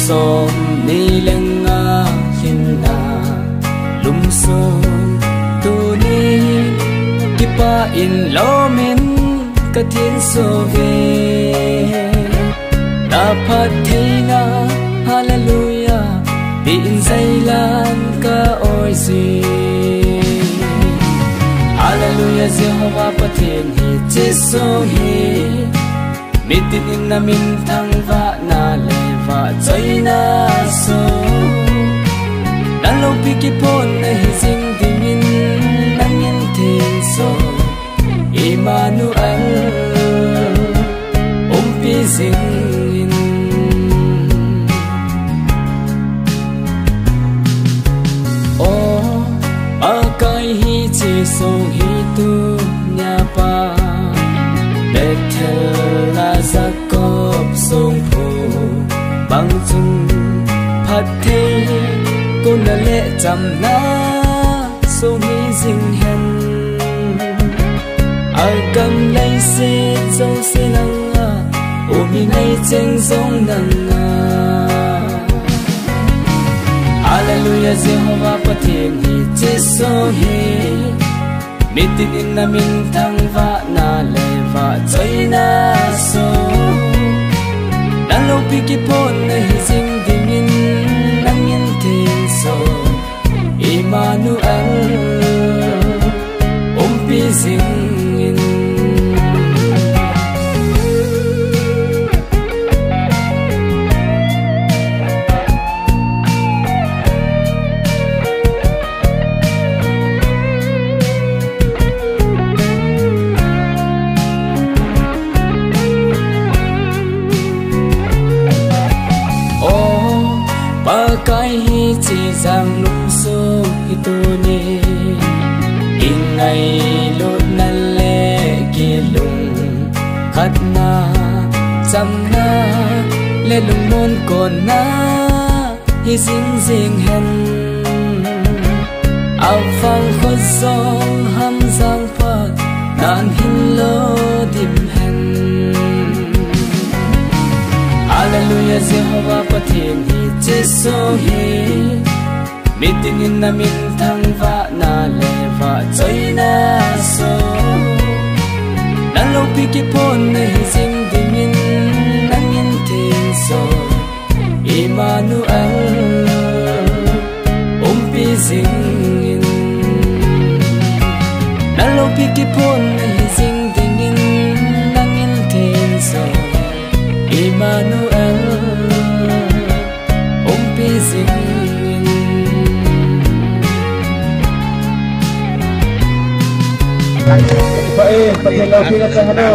som ni lenga hinna lum som tu ni kipa in lomin katin so ve ta phat theina hallelujah tin zailan ka oi si hallelujah Jehovah pathen hi jesu hi mitin in namin thang va na le va chaina so dan lo piki pon na hi sing dingin nangin tin so Emmanuel pi sing in o akai hi che so hi tu nya pa Bethel la Jacob song phu bang chung phat the ko na le cham na so hi sing hen ai kam lai se zo se lang umi nay cheng zong nang na hallelujah Jehovah pathen hi jesu hi mitin in namin thang va na le va chaina so dan lo piki pon na hi sing dingin nangin tin so Emmanuel pi sing in cái hi chỉ rằng lung số hi tu ni in ngày lốt nan lệ kia lung khát na chăm na lệ lung môn còn na hi xin riêng hen áo phang khót gió ham giang phật nan hin lô dim hen hallelujah Jehovah pathen hi jesu hi mitin in namin thang va na le va chaina so dan lo piki pon na hi sing dingin nangin tin so Emmanuel pi sing in dan lo piki pon na hi sing dingin nangin tin so Emmanuel pi sing Pak, pakai lauk kita sana.